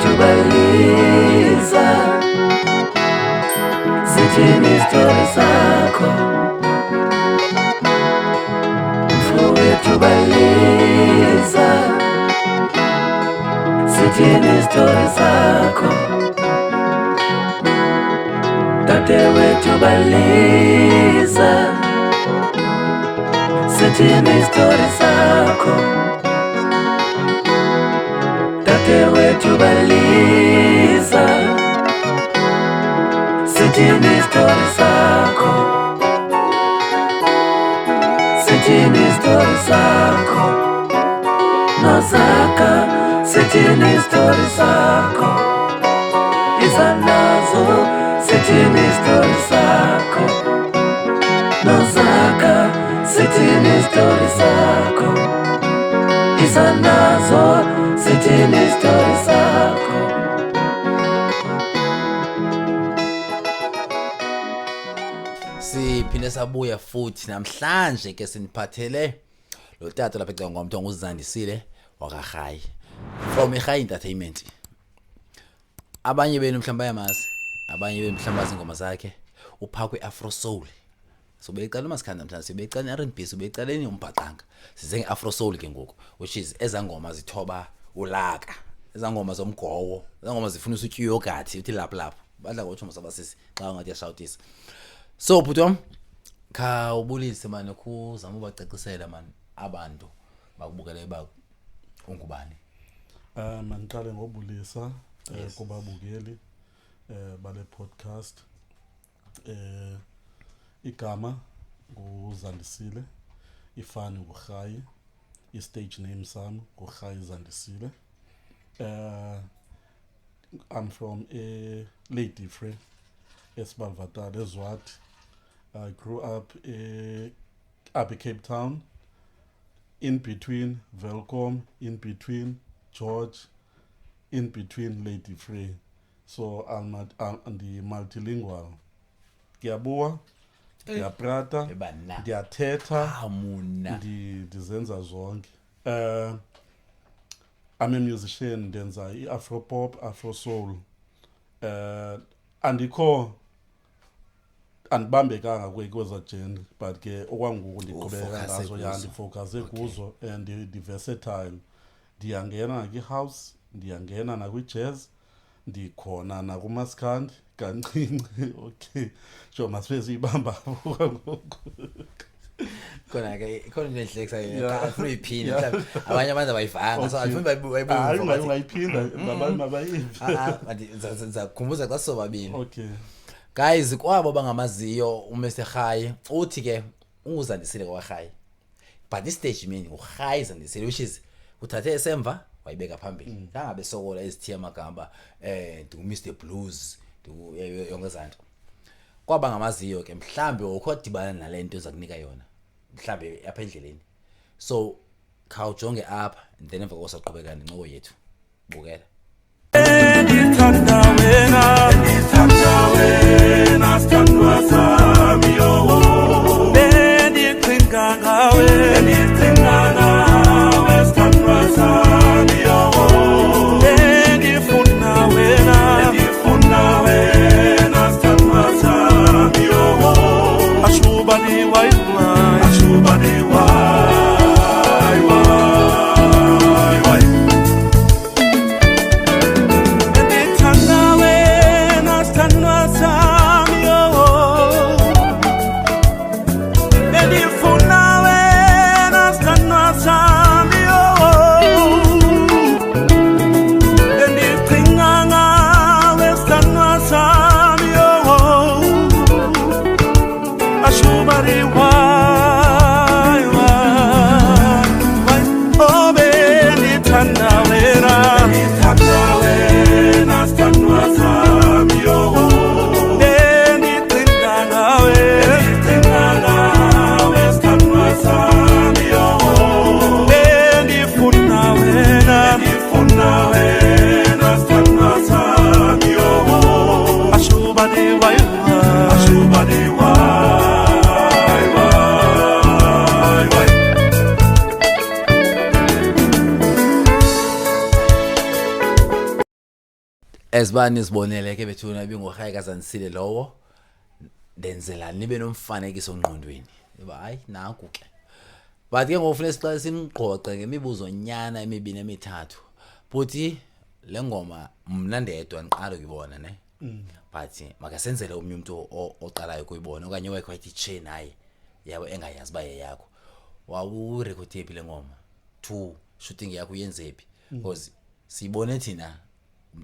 Mfowethu baliza, sithini story zakho. Mfowethu baliza, sithini story zakho. Dadewethu baliza, sithini story zakho. Dadewethu baliza, sithini story zakho. Sithini story zakho. Nozaka, sithini story zakho. Izanazo, sithini story zakho. Nozaka, sithini story zakho. Izanazo, sithini story zakho. Siphinde sabuya futhi namhlanje ke siniphathele lo tata lapha ecanga ngomthongo uZandisile wakaGayi from iGayi Entertainment. Abanye benu mhlamba yamazi, abanye benu mhlamba izingoma zakhe uphakwe Afro Soul. So beyiqala masikhanda namhlanje sibeyiqala R&B, sibeyiqaleni umbhaqanga. Size ngeAfro Soul ke ngoku, which is ezangoma zithoba ulaka, ezangoma zomgowo, ezangoma zifuna usutya yogurt uthi lapha lapha. Badla ngothi masabasisi xa ungathi yashawutisa. So bhutom kha ubulise manje kuzama ubacacisela man abantu bakubukele ba ungubani. Mangiqale ngobulisa kubabukeli bale podcast. Igama nguZandisile, ifani nguGayi, i-stage name sami nguGayi Zandisile. I'm from Lady Free, eSibalvatala, eZwati. I grew up in Cape Town, in between Welkom, in between George, in between Lady Free. So I'm the multilingual. Ngiyabua, ngiyaprata, ngiyathetha, ndizenza zonke. I'm a musician, ndenza i-Afro pop, Afro soul. Andibambekanga kweza genre, but ke okwangoku ndiqhubeka ngazo ndifocuse kuzo and ndi-versatile. Ndiyangena kwi-house, ndiyangena nakwi-jazz, ndikhona nakumaskandi kancinci. Okay, so masibe siyibamba ngoku. Khona ke khona into enhlekisayo afuna iphini mhlawumbe abanye abantu abayivanga, so alifuni bayibuza. Hayi ungayiphinda nabantu mabayiphi. Ngizakhumbuza xa sobabili. Okay. Guys, kwabo bangamaziyo uMr Gayi uthi ke unguzandisile kwaGayi. But istage meaning uGayi Zandisile, which is uthathe esemva wayibeka phambili. Kangabe sokola ezithiya amagama Mr Blues, yonke izanto. Kwaba ngamaziyo ke mhlambe ukhodibana nalento ezakunika yona. Mhlambe apha endleleni. So khawujonge apha and then emva kwasaqhubeka nenqoko yethu. Bukela. Thank you. Ezibani sibonele ke bethuna bingohaya kazanisile lowo denzela nibe nomfanekiso ngqondweni yeba hayi naku ke but ke ngofuna sicela simgqoqe ngemibuzo nyana emibini emithathu futhi lengoma mna ndedwa ngiqala ukuyibona ne but makasenzele omnye umuntu oqalayo ukuyibona okanye wekho ayithi che naye yabo engayazi baye yakho wawu record tape lengoma 2 shooting yakho yenzephi because sibone thina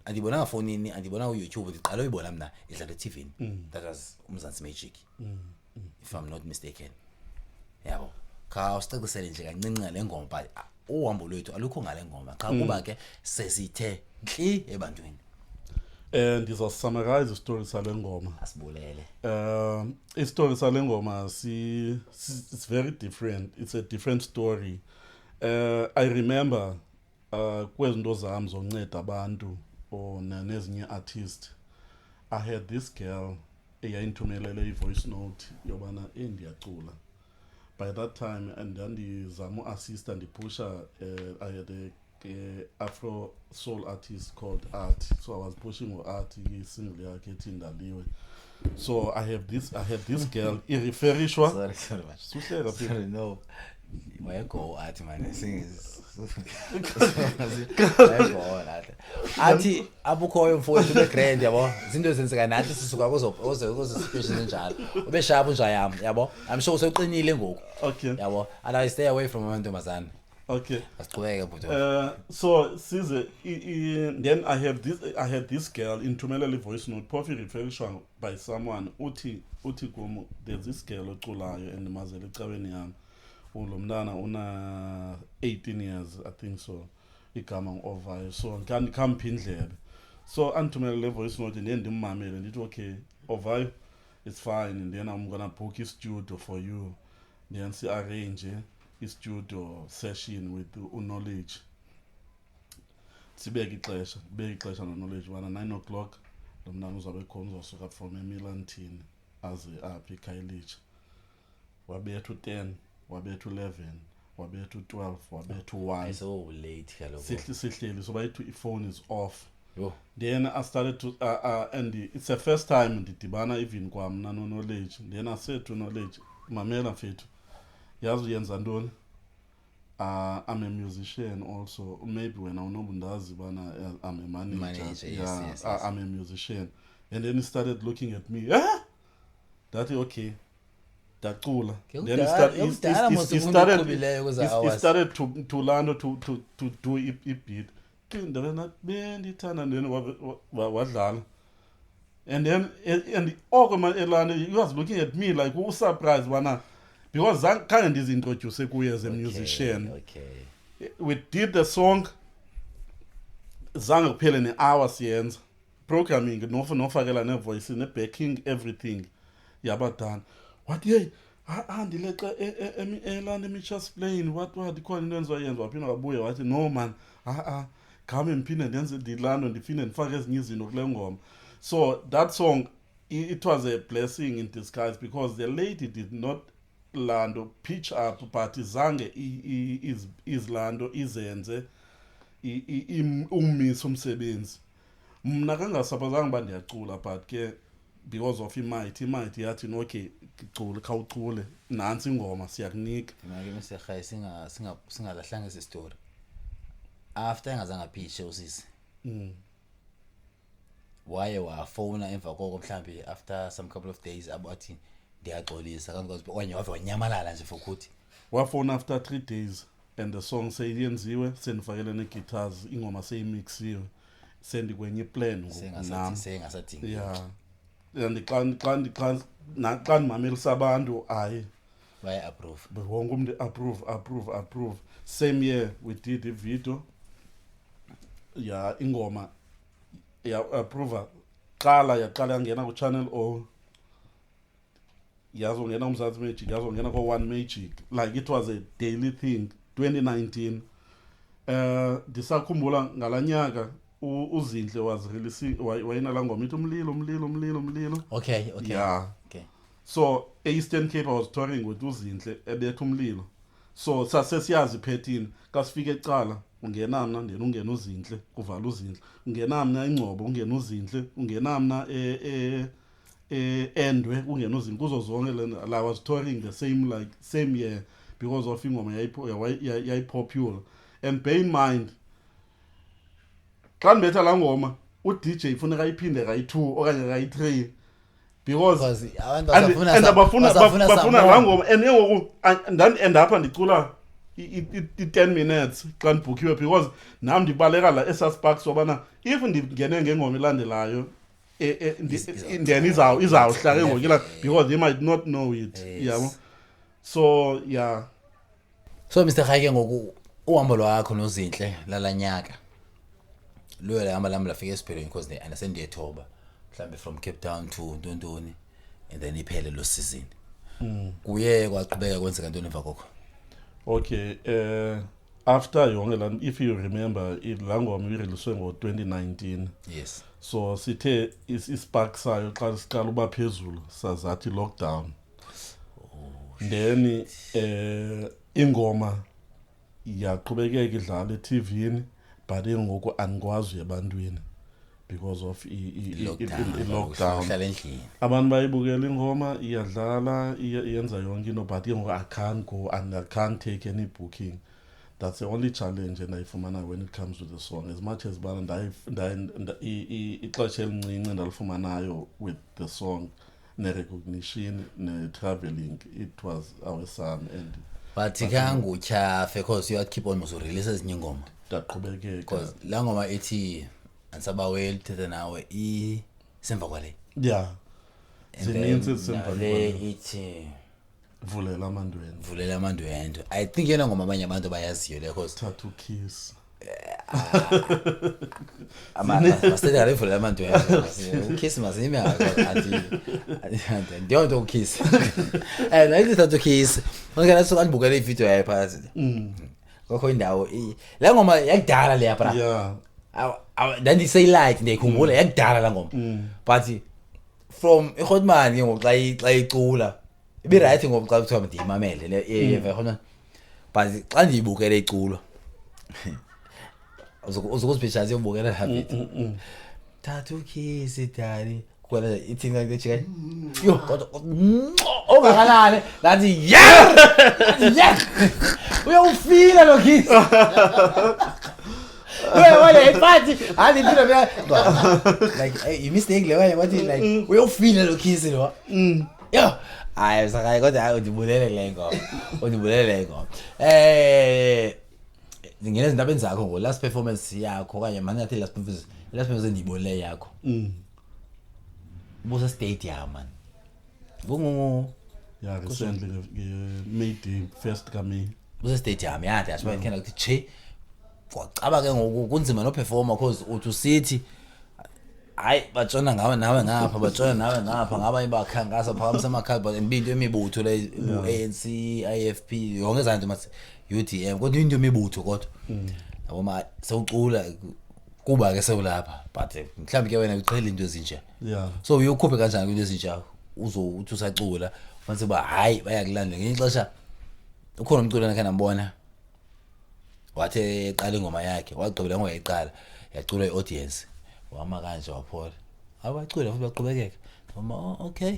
andibona ngafonini andibona ku YouTube ndiqala uyibona mina idlala TV that was uMzansi Magic if I'm not mistaken yabo cha usicacisele nje kancinci lengoma but uhambo lwethu alukho ngale ngoma cha kuba ke sesithe nkli ebantwini Summarize story sale ngoma asibulele story sale ngoma it's very different, it's a different story. I remember kwezinto zami zonceda abantu nezinye artist, I had this girl eyayinthumelele i-voice note yobana ndiyacula. By that time ndandizama assist and pusher I had a Afro soul artist called Art, so I was pushing with Art single yakhe ethi Ndaliwe. So I had this girl ireferishwa sorry no why go Art man sing athi abukhoyo mfowethu begrand yabo izinto ezenzeka nathi sisuka kuzo situation enjalo ube sharp nje yabo I'm sure useqinile ngoku okay yabo and I stay away from amantombazana okay asiqhubeke bhuti so then I had this girl inthumelele voice note profi referred by someone uthi kum there's this girl oculayo and mazele ecaweni yami lo mntana una 18 years I think so igama ngovayo so ngikamphindlebe so anthumelele voice note ndiye ndimmamele ndithi okay ovayo it's fine and then I'm gonna book a studio for you then si arrange a studio session with uKnowledge sibeke ixesha noKnowledge bana 9 o'clock lo mntana uzabe khona uzosuka from eMilantin aze apha eKhayelitsha wabethu 10 wabethu 11 wabethu 12 wabethu 1 so late kaloko sihleli so bayithu iphone is off yo then I started to and it's the first time ndidibana even kwamna noKnowledge then I said to Knowledge mamela mfethu yazi uyenza ntoni I'm a musician also maybe when awunobundazi bana I'm a manager yes. I'm a musician and then he started looking at me that okay dacula then he started to learn to do a beat ndabena bendithanda then wadlala and then and okoma elana he was looking at me like who surprised bana because khange ndizintroduce kuye as a musician okay we did the song zange kuphele ne-hour siyenza programming nofakela ne-voice ne-backing everything yaba done wathi hey ndileqa elana emi-just playing what ikhona into endizoyenza waphinda wabuya wathi no man khame mphinde ndenze ndilando ndiphinde ndifake ezinye izinto kule ngoma so that song it was a blessing in disguise because the lady did not lando pitch up but zange izlando izenze umisa umsebenzi mna kangasapazanga ba ndiyacula but ke because of imight yathi okay cula khawucule nansi ingoma siyakunika ngake msekhaya singalahlanga ese story after engazange apitch usisi waye wafona emva koko mhlambi after some couple of days abathi ndiyaxolisa kanti kwanye wanyamalala nje futhi wafona after 3 days and the song seyenziwe sendifakele ne-guitars ingoma seyimixiwe sendikwenye plan sengasadingi yeah and xa ndimamelisa abantu hayi baye approve wonke umuntu approve same year we did a video ya ingoma ya approve yaqala yangena ku channel O yazongena uMzansi Magic yazongena ko One Magic like it was a daily thing 2019 ndisakhumbula ngalanyaka uZinhle was releasing wayena la ngoma ithi umlilo okay yeah okay so Eastern Cape I was touring with uZinhle ebethu umlilo so sasesiyazi iphethini kasifike ecala ungena mna ndena ungena uzinhle kuvala uzinhle ungena mna ingcobo ungena uzinhle ungena mna endwe ungena uzinhle kuzo zonke lena I was touring the same year because of ingoma yayipopular and bear in mind xa ndibetha laa ngoma u-DJ funeka ayiphinde kayi-2 okanye kayi-3 because bafuna laa ngoma and engoku ndandapha ndicula i-10 minutes xa ndibhukhiwe because nam ndibaleka la esaspark sobana if ndingene ngengoma elandelayo then izawuhla ke ngokila because they might not know it yabo so yeah. So Mr. Khake ngoku uhambo lwakho nozinhle lalanyaka lo lahamba lami lafika esiphelweni because ne andasendiyethoba mhlambe from Cape Town to Ntontoni and then iphele lo season kuye kwaqhubeka kwenzeka ntoni emva kokho. Okay, after yonke la, if you remember la ngoma ireleaswe ngo-2019 yes so sithe ispark sayo xa siqala uba phezulu sazathi lockdown then ingoma yaqhubekeka idlala eTVini but ngoku anikwazi ebantwini because of i-lockdown abantu bayibukela ingoma iyadlala iyenza yonke into but ngoku I can't go and I can't take any booking. That's the only challenge endayifumana when it comes to the song as much as bana ixesha elincinci ndalifumanayo with the song ne-recognition ne-traveling it was our son and but kangu tyhafe because you keep on to release ezinye ingoma ndaqhubekeka because la ngoma ethi ansabaweli thetha nawe isemva kwale yeah zininzi zisemva kwale ithi vulela amandwendwe I think yena ngoma abanye abantu bayaziyo le because Tattoo Kiss masithetha ngale vulela amandwendwe ukiss mazime ndiyo ukiss and I Tattoo Kiss ngeke so andibukele ivideo yayo phakathi kokho indawo la ngoma yakudala le yapha yeah ndandiseyilight ndiyikhumbula yakudala la ngoma but from iHotman ke ngoku xa icula ibe right ngoku xa kuthiwa ndiyimamele le yeva khona but xa ndiyibukele iculwa uzokuzipicture uyobukela habit Tattoo Kiss dali kwela ithinga ngechika yo kodwa ongakalale ngathi yeah uyawufila lo kiss wale iphathi hali mpilo like you mistake le wale wathi like uyawufila lo kiss lo yo hayi sakayi kodwa udibulele le ngoma ngene izindabeni zakho ngo last performance yakho kanye manje athi last performance endibole yakho busa stadium man yeah recently made the first kami busa stadium yeah that's why ngena ukuthi che kwacaba ke ngoku kunzima no performer because uthi sithi hayi batshona ngawe nawe ngapha batshona nawe ngapha ngaba ibakhankasa phambi samakhaya but into emibutho le ANC IFP yonke izanto mathi UDM kodwa into emibutho kodwa yabo ma sewucula kuba ke sewulapha but mhlawumbe ke wena uqhela into ezinje yeah so uyokhuphe kanjani into ezinje uzothi usacula manje ba hayi bayakulanda ngenye ixesha ukhona umculo nakhe nambona wathi eqala ingoma yakhe wagqibela ngoyayiqala yacula iaudience wama kanje waphola abacula futhi baqhubekeka noma okay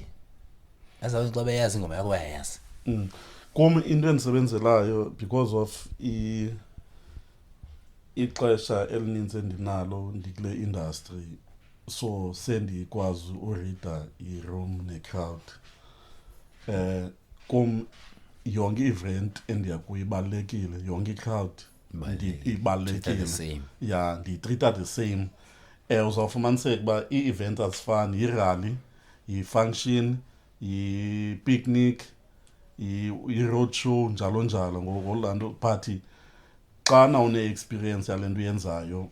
azawenza xa beyazi ingoma yakho bayayazi kum into endisebenzelayo because of ixesha elininzi endinalo ndikule industry so sendikwazi ureada i-room ne-crowd kum yonke event endiyakuyibalekile yonke i-crowd ibalekile yeah ndiyitreata the same uzawufumaniseka uba ii-event azifani yi-rally yi-function yi-picnic yi-road show njalo njalo ngokulaa party xana une-experience yale nto uyenzayo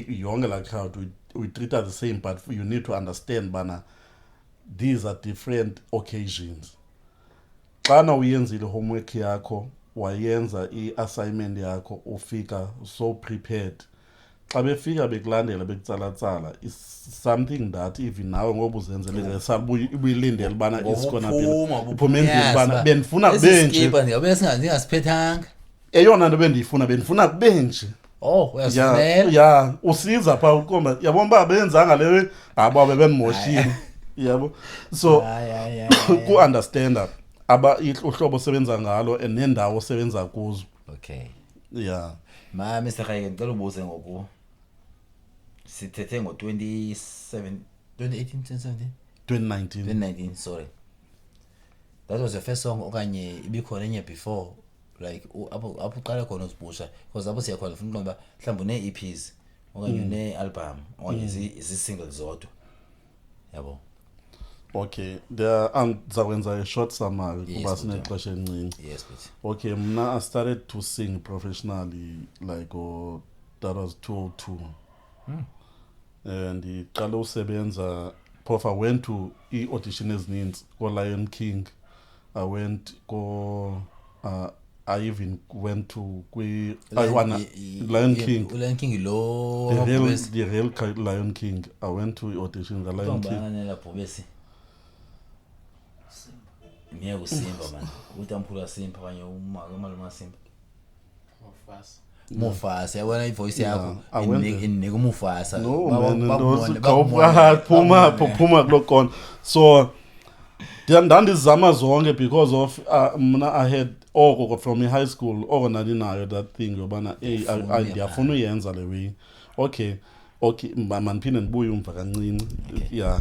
yonke laa crowd uyitreata the same but you need to understand bana these are different occasions. Xana uyenzile homework yakho wayenza i-assignment yakho ufika so prepared xa befika bekulandela bekutsala-tsala is something that even nawe ngoba uzenzele sabuyilindela ubana isikhona iphuma endlini ubana bendifuna kube nje ndingabe singaziphethanga eyona nto bendifuna kube nje ya usiza phaa ukomba yabona uba benzanga leyo abo bebendimoshile yabo so ku-understanda uhlobo osebenza ngalo and nendawo osebenza kuzo okay ya Mr. Khayeke ngicela ubuze ngoku sithethe ngo-2018 2019 sorry that was your first song okanye ibikhona enye before like apho uqala khona uzibusha because apho siyakhona ufuna uqonda mhlawumbe une-EPs okanye une-album okanye izi-single zodwa yabo okay ndizakwenza a-short summary kuba sinexesha elincinci yes please okay mna I started to sing professionally like that was 2002 ndiqale usebenza phofu I went to i-audition ezininzi ko-Lion King I went I even went to Lion King. Lion King lo the real Lion King. I went to audition the Lion King. Ngibana Bhobesi. Miya kusimba man. Utamphula Simba kanye umaluma Simba. Mufasa yabona ivoice yakho inika uMufasa phuma kulokona so ndandizama zonke because of mna I had oko from high school oko nandinayo that thing yobana ndiyafuna uyenza le way okay mandiphinde ndibuye umva kancinci yeah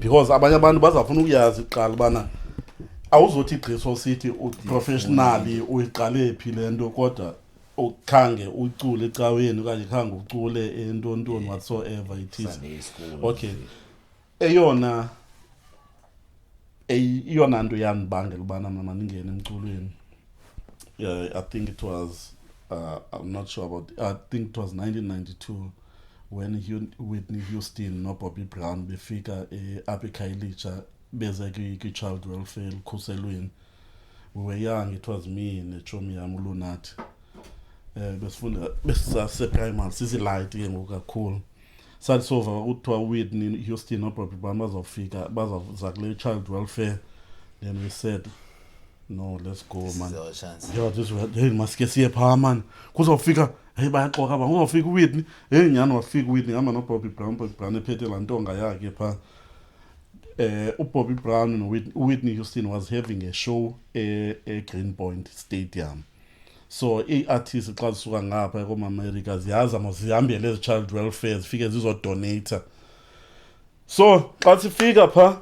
because abanye abantu bazafuna ukuyazi iqala ubana awuzothi igqiso sithi professionally uyiqale phi lento kodwa ukhange ucule ecaweni okanye khange ucule entontoni whatsoever it is okay eyona nto yanibangela ubana mama ningene emculweni I think it was I'm not sure about I think it was 1992 when Whitney Houston no Bobby Brown befika apha eKhayelitsha beze kwi-child welfare ukhuselweni we were young it was me nechomi yami uLunathi besifunda besase-primary sisi-light ke ngoku kakhulu sathi sova kuthiwa Whitney Houston no Bobby Brown bazawufika bazaza kule child welfare then we said no let's go man yeah this hey masike siye phaa man kuzofika hey bayaxoka aba kuzofika uWhitney hey nyani wafika uWhitney ngama no Bobby Brown ephethe la ntonga yakhe phaa uBobby Brown noWhitney Houston was having a show Greenpoint Stadium so i-artist xa zisuka ngapha kuma-America ziyazama zihambele ezi child welfare zifike zizodonata so xa sifika phaa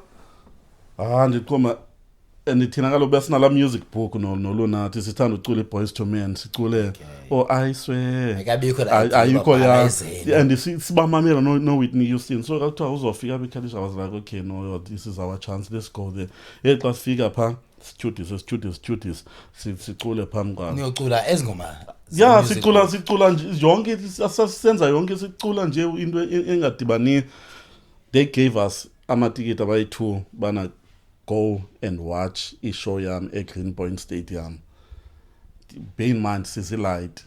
ndiqoma and thina kaloku besinala music book noLunathi sithanda ucula i-Boys to Men sicule I swear ayikho ya and sibamamela no-Whitney Houston so kakuthiwa uzofika apha eKhayelitsha I was like okay no this is our chance let's go there xa sifika phaa studios sicule phambi kwabo ngiyocula ezingoma yeah sicula nje yonke senza yonke sicula nje into engadibani they gave us amatikiti abayi-2 bana go and watch i-show yami eGreenpoint Stadium bear in mind sisi-light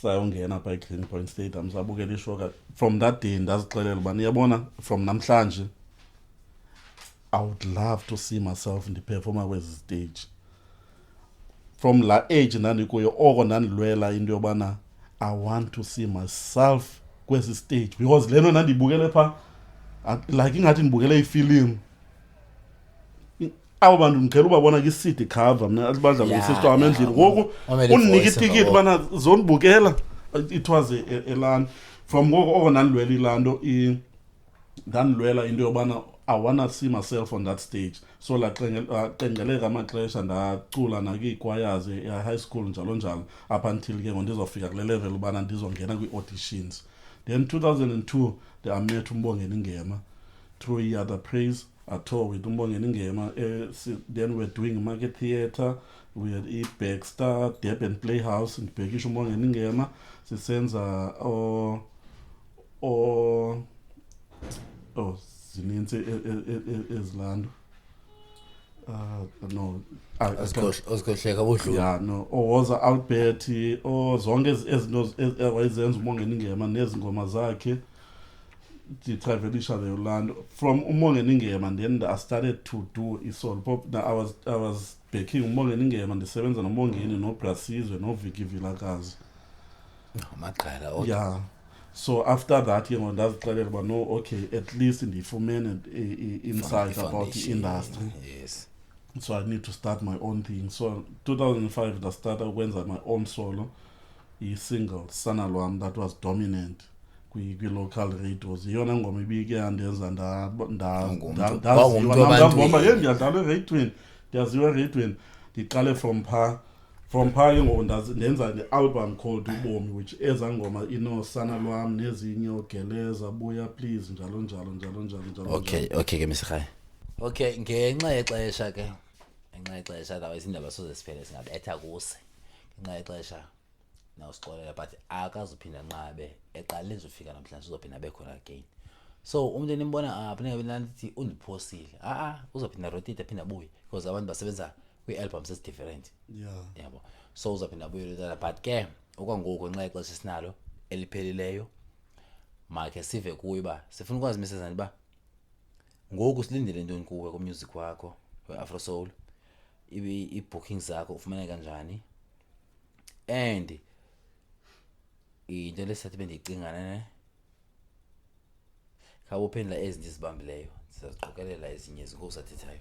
sayongena phaa eGreenpoint Stadium sabukela ishow from that day ndazixelela uba niyabona from namhlanje I would love to see myself ndiperforma kwezi stage from la age ndandikuyo oko ndandilwela into yobana I want to see myself kwezi stage because lento ndandiyibukele phaa like ingathi ndibukele ifilimu abo bantu ngicela ubabona kwi-CD cover mna badla ngosiswa wami endlini ngoku undinika itikiti bana zondibukela it was elan from ngoku oko ndandilwela ilanto ndandilwela into yobana I wanna see myself on that stage so laqengeleka amaxesha ndacula nakwi-choirs high school njalo up until ke ndizofika kule level ubana ndizongena kwi-auditions then 2002 I met uMbongeni Ngema through iYada Praise I toured with uMbongeni Ngema then we're doing Market Theatre we had iBackstar Durban Playhouse ndibhekisha uMbongeni Ngema sisenza zininzi ezilando No, Osikhohleka bodlula. yeah, no, owoza Albert, zonke ezinto wayezenza uMongeni Ngema nezingoma zakhe. Travelisha the Orlando from Umongeni Ngema, and then I started to do soul pop. Now I was backing Umongeni Ngema and the sevens and Umongeni no Brasizwe no Vicky Villakazi. Amaqala okay. Yeah. So after that, that's clear, but no, okay, at least in the foreman insight about the industry. Yes. So I need to start my own thing. So 2005, I started when I my own solo, single Sana Lwam that was dominant. Local radios yona ngoma ibike andenza ndiyadlala eRadewin ndiyaziwa eRadewin ndiqale from pha ndenza ne-album called Ubomi which ezangoma Sana Lwam nezinye ogeleza buya please njalo. Okay ke Mr. Okay ngenxa yexesha lawo izindaba soze siphele singabetha kuse ngenxa yexesha now sixolela but akazuphinda nqabe eqala lezofika namhlanje uzophinda bekhona again so umuntu enimbona apha ningabe undiphosile uzophinda rotate aphinda abuye because abantu basebenza kwi-albums is different yabo so uzophinda abuye lotala but ke okwangoku nxa ixesha sinalo eliphelileyo makhe sive kuye ba sifuna ukwazi message ba ngoku silindele into kuwe ku music wakho we-Afro Soul i-bookings zakho ufumana kanjani and into lesathi bendicingana ne khawuphendla ezinto ezibambileyo sizaziqokelela ezinye ezinkokusathethayo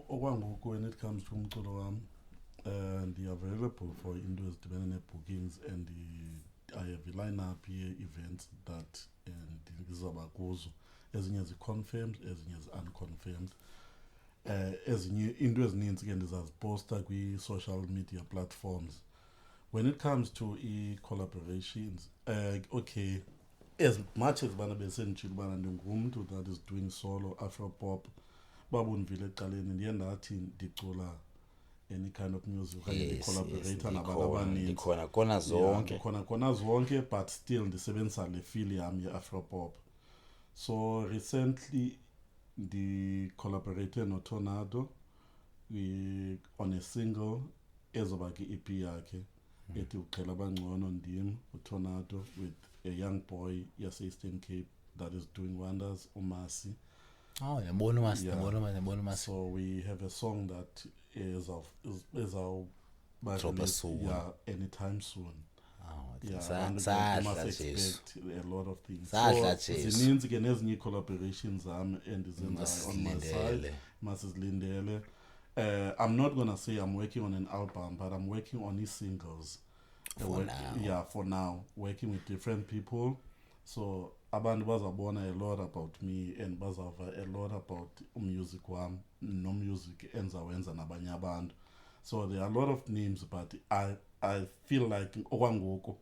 okwangoku when it comes to umculo wami they are available for into ezidibene ne-bookings and I have a lineup events that ngizaba kuzo ezinye zi-confirmed ezinye zi-unconfirmed ezinye into ezininzi ke ndizaziposta kwi-social media platforms. When it comes to collaborations, okay, as much as bana besenjilo bana ndingumuntu that is doing solo Afro pop babonvile eqaleni ndiye ndathi ndicula any kind of music okanye collaborator nabantu abaninzi khona zonke but still ndisebenzisa le feel yami ye-Afro pop. So recently ndi collaborated no Tornado on a single ezoba ki EP yakhe ethi uqhela abangcono ndim uTornado with a young boy yase-Eastern Cape that is doing wonders uMasi. Yabona uMasi. So we have a song that is our anytime soon. Sadla expect a lot of things. Zininzi ke nezinye collaborations zami endizenzayo on my side. Masizilindele. I'm not gonna say I'm working on an album, but I'm working on these singles. For now, working with different people. So abantu bazabona a lot about me and bazava a lot about music wam, no music enzawenza nabanye abantu. So there are a lot of names, but I feel like okwangoku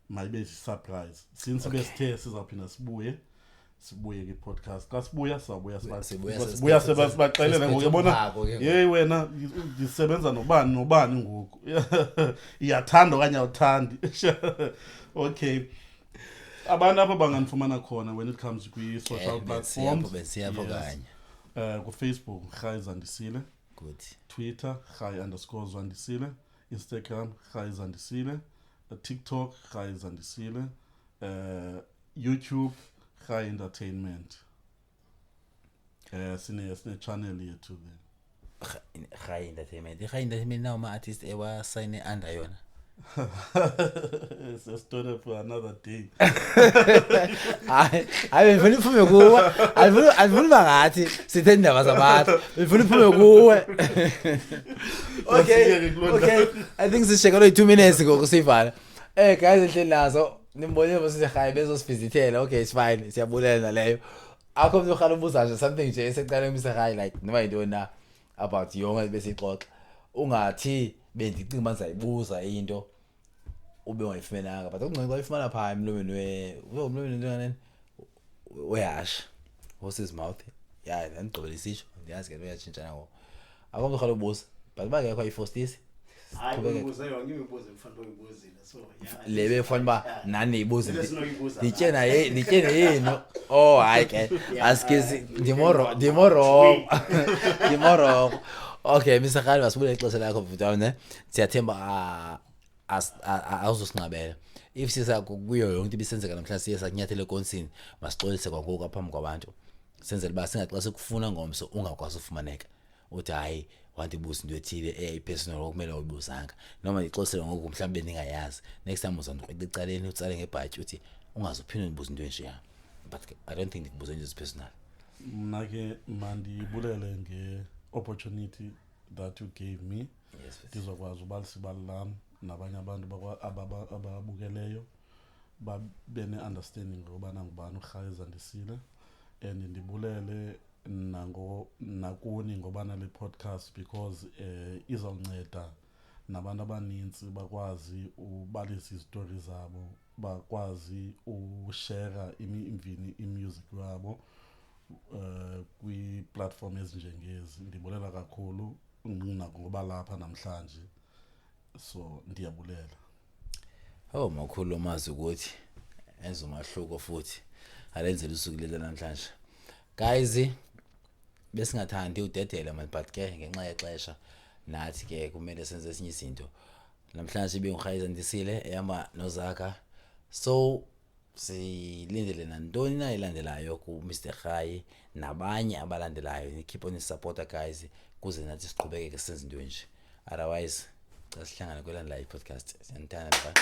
might be a surprise. Since besithe sizaphinda sibuye ke podcast kasibuya sibuya sebaxelela ngoku yabona hey wena ndisebenza nobani ngoku iyathanda okanye awuthandi. Okay, abantu apha banganifumana khona when it comes kwi-social platforms besiyapho kanye ku Facebook Khai Zandisile, good, Twitter Khai_Zandisile, Instagram Khai Zandisile, TikTok Khai Zandisile, YouTube Khai Entertainment. Sine channel yethu there. Khai Entertainment now ma artist ewa sign under yona. It's a story for another day. I befuna iphume kuwe. Alifuna bangathi sithe indaba zabantu. Befuna iphume kuwe. Okay. I think sishekelo 2 minutes ngokusivala. Guys endlini nazo nimbonile bose Khai bezosivizithela. Okay, it's fine. Siyabulela leyo. Akho mntu ukhala ubuza nje something nje esecala Mr. Khai like noma yintoni na about yonke besixoxa. Ungathi bendicinga bazayibuza into ube wayifumenanga but ukungcoxa uyifumana pha emlomeni nani wehash horse's mouth ndigqibela isisho ndiyazi ke uyatshintshana ngo akomntu ukhala ubuza but bangekho ayifostisi hayi uyibuza yonke imibuzo emfanele uyibuzile so yeah lebe ufana ba nani ibuza lesinoyibuza nitshena yenu oh hayi ke askizi ndimoro okay Mr. Khali wasibule ixesha lakho mfuthayo ne siyathemba awuzosinqabela if sisakho kuyo yonke ibisenzeka namhlanje siye sakunyathele ekonsini masixolise kwangoku aphambi kwabantu senzele ba singaxa sikufuna ngomso ungakwazi ufumaneka uthi hayi wanti ibuza into ethile personal okumele uyibuzanga noma ixosele ngoku mhlawumbe ningayazi next time uzandiqoqa ecaleni utsale ngebhatshi uthi ungazophinde ubuza into enjeya but I don't think ndikubuza into personal. Mna ke mandibulele nge-opportunity that you gave me. Yes, ndizokwazi ubalisa ibali lam nabanye abantu ababukeleyo babe ne-understanding ngobana ngubani uRhayi Zandisile and ndibulele nakuni ngobana le podcast because izawunceda nabantu abaninzi bakwazi ubalisa izitori zabo bakwazi ushare i-music yabo kwi-platform ezinjengezi. Ndibulela kakhulu ngoba lapha namhlanje so ndiyabulela. Oh makhulu mazi ukuthi enza umahluko futhi alenzele usuku leli namhlanje guys besingathandi udedela man but ke ngenxa yexesha nathi ke kumele senze esinye izinto namhlanje benguRhayi Zandisile ehamba noZakha so silindele nantoni na ilandelayo ku Mr. Khaya nabanye abalandelayo keep on supporter guys kuze nathi siqhubeke senze into nje otherwise xa sihlangana kwelandela i-podcast siyanithanda.